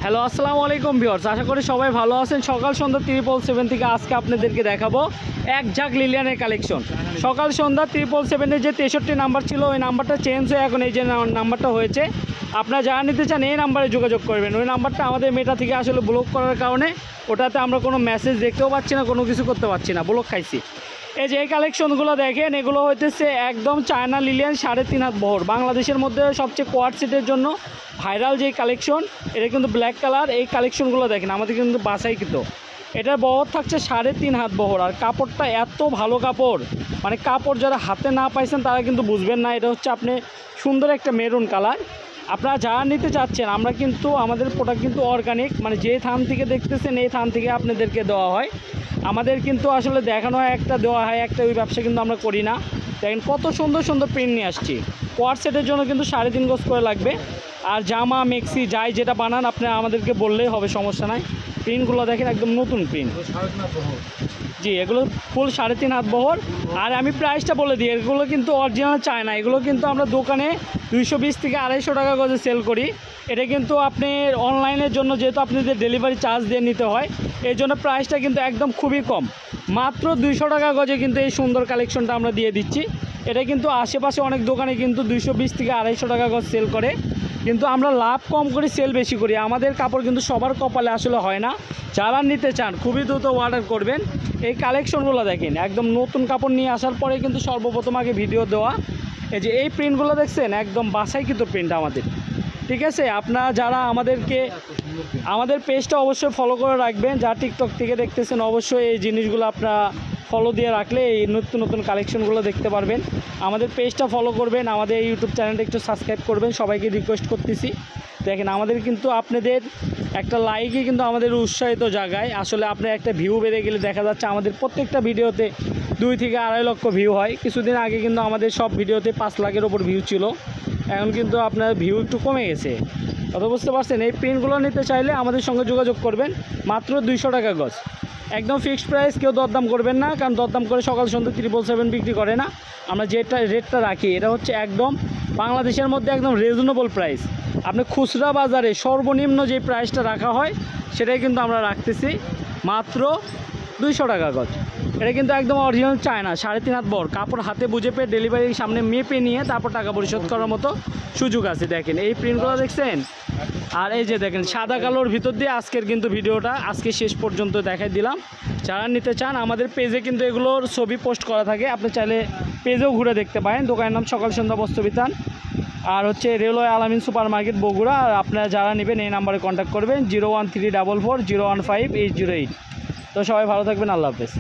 Hello আসসালামু আলাইকুম viewers, আশা করি সবাই ভালো আছেন। সকাল সন্ধ্যা 777 থেকে আজকে আপনাদেরকে দেখাবো এক ঝাঁক লিলিয়ানের কালেকশন। সকাল সন্ধ্যা 777-এর যে 63 নাম্বার ছিল ওই নাম্বারটা চেঞ্জ হয়ে এখন এই যে নাম্বারটা হয়েছে। আপনারা যারা নিতে চান এই নাম্বারে যোগাযোগ করবেন। ওই নাম্বারটা আমাদের মেটা থেকে আসলে ব্লক করার কারণে ওটাতে আমরা কোনো মেসেজ দেখতেও পাচ্ছি না, কোনো কিছু করতে পারছি না, ব্লক খাইছি। এই যে এই কালেকশনগুলো দেখেন, এগুলো হইতেছে একদম চায়না লিলিয়ান 3.5 হাত বহর। বাংলাদেশের মধ্যে সবচেয়ে কোয়াড সেটের জন্য ভাইরাল যে কালেকশন, এটা কিন্তু ব্ল্যাক কালার। এই কালেকশনগুলো দেখেন আমাদের কিন্তু বাছাইকৃত। এটার বহর থাকছে 3.5 হাত বহর, আর কাপড়টা এত ভালো কাপড়, মানে কাপড় যারা হাতে না পাইছেন তারা কিন্তু বুঝবেন না। এটা হচ্ছে আপনি সুন্দর একটা মেরুন কালার। আপনারা যারা নিতে চাচ্ছেন, আমরা কিন্তু আমাদের প্রোডাক্ট কিন্তু অর্গানিক, মানে যে থান থেকে দেখতেছেন এই থান থেকে আপনাদেরকে দেওয়া হয়। আমাদের কিন্তু আসলে দেখানো হয় একটা, দেওয়া হয় একটা, ওই ব্যবসা কিন্তু আমরা করি না। দেখেন কত সুন্দর সুন্দর প্রিন্ট নিয়ে আসছি। কোয়াড সেটের জন্য কিন্তু 3.5 গজ করে লাগবে। আর জামা মেক্সি যাই যেটা বানান আপনি আমাদেরকে বললেই হবে, সমস্যা নাই। প্রিন্টগুলো দেখেন একদম নতুন প্রিন্ট। জি, এগুলো ফুল 3.5 হাত বহর। আর আমি প্রাইসটা বলে দিই, এগুলো কিন্তু অরিজিনাল চায় না। এগুলো কিন্তু আমরা দোকানে 220 থেকে 250 টাকা গজে সেল করি। এটা কিন্তু আপনি অনলাইনের জন্য, যেহেতু আপনাদের ডেলিভারি চার্জ দিয়ে নিতে হয়, এই জন্য প্রাইসটা কিন্তু একদম খুবই কম, মাত্র 200 টাকা গজে কিন্তু এই সুন্দর কালেকশনটা আমরা দিয়ে দিচ্ছি। এটা কিন্তু আশেপাশে অনেক দোকানে কিন্তু 220 থেকে 250 টাকা গজ সেল করে, কিন্তু আমরা লাভ কম করি, সেল বেশি করি। আমাদের কাপড় কিন্তু সবার কপালে আসলে হয় না। যারা নিতে চান খুবই দ্রুত অর্ডার করবেন। এই কালেকশনগুলো দেখেন, একদম নতুন কাপড় নিয়ে আসার পরে কিন্তু সর্বপ্রথম আগে ভিডিও দেওয়া। এই যে এই প্রিন্টগুলো দেখছেন, একদম বাছাইকৃত প্রিন্ট আমাদের, ঠিক আছে। আপনারা যারা আমাদের পেজটা অবশ্যই ফলো করে রাখবেন। যারা টিকটক থেকে দেখতেছেন অবশ্যই এই জিনিসগুলো আপনারা ফলো দিয়ে রাখলে এই নতুন নতুন কালেকশনগুলো দেখতে পারবেন। আমাদের পেজটা ফলো করবেন, আমাদের ইউটিউব চ্যানেলটা একটু সাবস্ক্রাইব করবেন, সবাইকে রিকোয়েস্ট করতেছি। দেখেন আমাদের কিন্তু আপনাদের একটা লাইকই কিন্তু আমাদের উৎসাহিত জায়গায়। আসলে আপনার একটা ভিউ বেড়ে গেলে দেখা যাচ্ছে আমাদের প্রত্যেকটা ভিডিওতে 2 থেকে 2.5 লক্ষ ভিউ হয়। কিছুদিন আগে কিন্তু আমাদের সব ভিডিওতে 5 লাখের ওপর ভিউ ছিল, এখন কিন্তু আপনার ভিউ একটু কমে গেছে। কথা বুঝতে পারছেন? এই প্রিন্টগুলো নিতে চাইলে আমাদের সঙ্গে যোগাযোগ করবেন, মাত্র 200 টাকা গজ, একদম ফিক্সড প্রাইস। কেউ দরদাম করবেন না, কারণ দরদাম করে সকাল সন্ধ্যা 777 বিক্রি করে না। আমরা যেটা রেটটা রাখি এটা হচ্ছে একদম বাংলাদেশের মধ্যে একদম রিজনেবল প্রাইস। আপনি খুচরা বাজারে সর্বনিম্ন যে প্রাইসটা রাখা হয় সেটাই কিন্তু আমরা রাখতেছি মাত্র 200 টাকা গজ। এটা কিন্তু একদম অরিজিনাল চায়না 3.5 হাত বহর। কাপড় হাতে বুঝে পেয়ে ডেলিভারির সামনে মেপে নিয়ে তারপর টাকা পরিশোধ করার মতো সুযোগ আছে। দেখেন এই প্রিন্টগুলো দেখছেন, আর এই যে দেখেন সাদা কালোর ভিতর দিয়ে আজকের কিন্তু ভিডিওটা আজকে শেষ পর্যন্ত দেখাই দিলাম। যারা নিতে চান আমাদের পেজে কিন্তু এগুলোর ছবি পোস্ট করা থাকে, আপনি চাইলে পেজেও ঘুরে দেখতে পারেন। দোকানের নাম সকাল সন্ধ্যা বস্ত্রবিতান, আর হচ্ছে রেলওয়ে আলামিন সুপার মার্কেট বগুড়া। আর আপনারা যারা নেবেন এই নাম্বারে কন্ট্যাক্ট করবেন 01344 015 808। তো সবাই ভালো থাকবেন, আল্লাহ হাফেজ।